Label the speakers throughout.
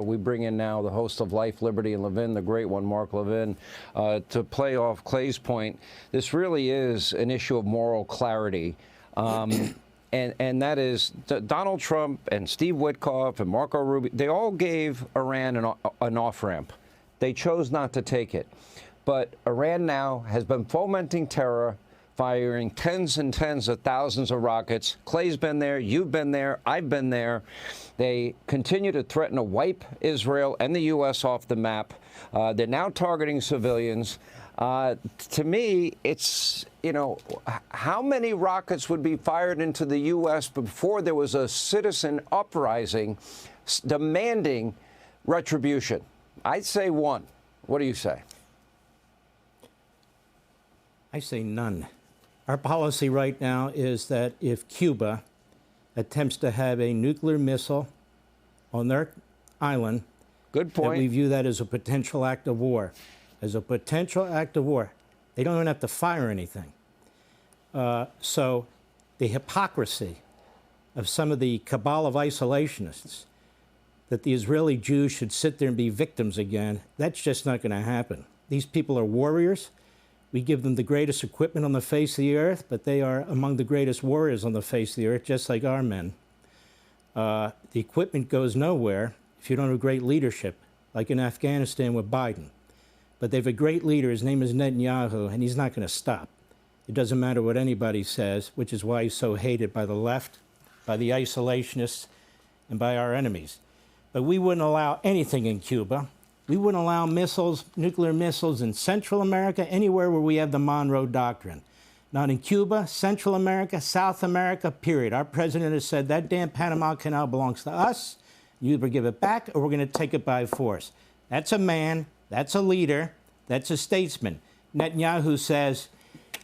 Speaker 1: We bring in now the host of Life, Liberty, and Levin, the great one, Mark Levin, to play off Clay's point. This really is an issue of moral clarity. And that is Donald Trump and Steve Witkoff and Marco Rubio, they all gave Iran an off-ramp. They chose not to take it. But Iran now has been fomenting terror, firing tens and tens of thousands of rockets. Clay's been there, you've been there, I've been there. They continue to threaten to wipe Israel and the U.S. off the map. They're now targeting civilians. To me, it's, you know, how many rockets would be fired into the U.S. before there was a citizen uprising demanding retribution? I'd say one. What do you say?
Speaker 2: I say none. Our policy right now is that if Cuba attempts to have a nuclear missile on their island,
Speaker 1: good point,
Speaker 2: that we view that as a potential act of war. As a potential act of war. They don't even have to fire anything. So the hypocrisy of some of the cabal of isolationists, that the Israeli Jews should sit there and be victims again, that's just not going to happen. These people are warriors. We give them the greatest equipment on the face of the earth, but they are among the greatest warriors on the face of the earth, just like our men. The equipment goes nowhere if you don't have great leadership, like in Afghanistan with Biden. But they have a great leader. His name is Netanyahu, and he's not going to stop. It doesn't matter what anybody says, which is why he's so hated by the left, by the isolationists, and by our enemies. But we wouldn't allow anything in Cuba. We wouldn't allow missiles, nuclear missiles in Central America, anywhere where we have the Monroe Doctrine. Not in Cuba, Central America, South America, period. Our president has said that damn Panama Canal belongs to us. You either give it back or we're going to take it by force. That's a man. That's a leader. That's a statesman. Netanyahu says,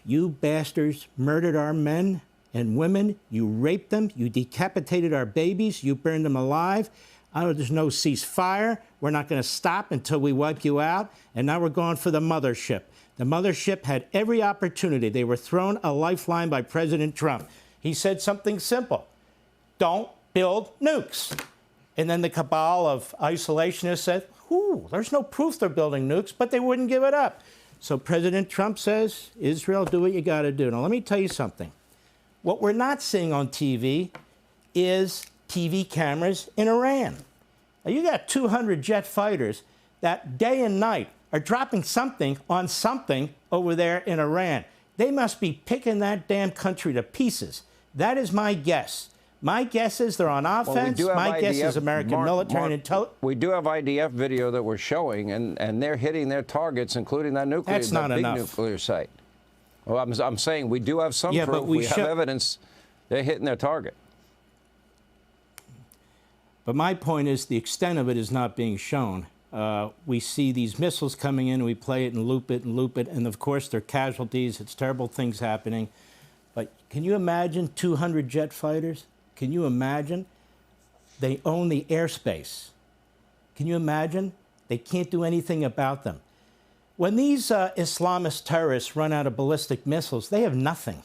Speaker 2: you bastards murdered our men and women. You raped them. You decapitated our babies. You burned them alive. There's no ceasefire. We're not going to stop until we wipe you out. And now we're going for the mothership. The mothership had every opportunity. They were thrown a lifeline by President Trump. He said something simple. Don't build nukes. And then the cabal of isolationists said, ooh, there's no proof they're building nukes, but they wouldn't give it up. So President Trump says, Israel, do what you got to do. Now, let me tell you something. What we're not seeing on TV is TV cameras in Iran. Now, you got 200 jet fighters that day and night are dropping something on something over there in Iran. They must be picking that damn country to pieces. That is my guess. My guess is they're on offense.
Speaker 1: Well,
Speaker 2: my guess is American military and intelligence.
Speaker 1: We do have IDF video that we're showing, and they're hitting their targets, including that nuclear,
Speaker 2: That's not
Speaker 1: big
Speaker 2: enough.
Speaker 1: Nuclear site. Well, I'm saying we do have some proof.
Speaker 2: But
Speaker 1: we have evidence they're hitting their target.
Speaker 2: But my point is the extent of it is not being shown. We see these missiles coming in, and we play it and loop it and loop it, and of course they're casualties. It's terrible things happening. But can you imagine 200 jet fighters? Can you imagine? They own the airspace. Can you imagine? They can't do anything about them. When these Islamist terrorists run out of ballistic missiles, they have nothing.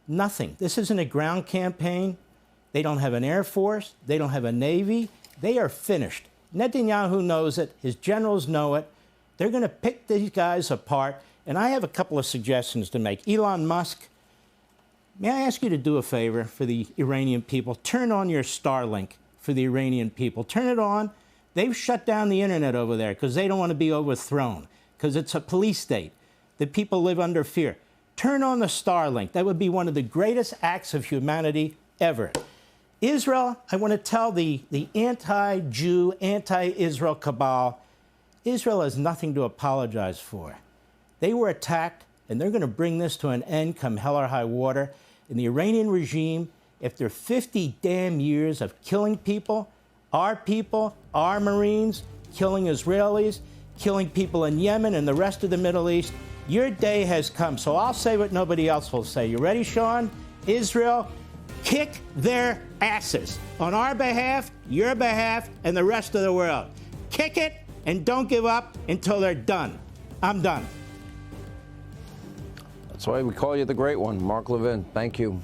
Speaker 2: Nothing. This isn't a ground campaign. They don't have an air force. They don't have a navy. They are finished. Netanyahu knows it. His generals know it. They're going to pick these guys apart. And I have a couple of suggestions to make. Elon Musk, may I ask you to do a favor for the Iranian people? Turn on your Starlink for the Iranian people. Turn it on. They've shut down the internet over there because they don't want to be overthrown, because it's a police state. The people live under fear. Turn on the Starlink. That would be one of the greatest acts of humanity ever. Israel, I want to tell the anti-Jew, anti-Israel cabal, Israel has nothing to apologize for. They were attacked, and they're going to bring this to an end come hell or high water. And the Iranian regime, after 50 damn years of killing people, our Marines, killing Israelis, killing people in Yemen and the rest of the Middle East, your day has come. So I'll say what nobody else will say. You ready, Sean? Israel, kick their asses on our behalf, your behalf, and the rest of the world. Kick it and don't give up until they're done. I'm done.
Speaker 1: That's why we call you the great one, Mark Levin. Thank you.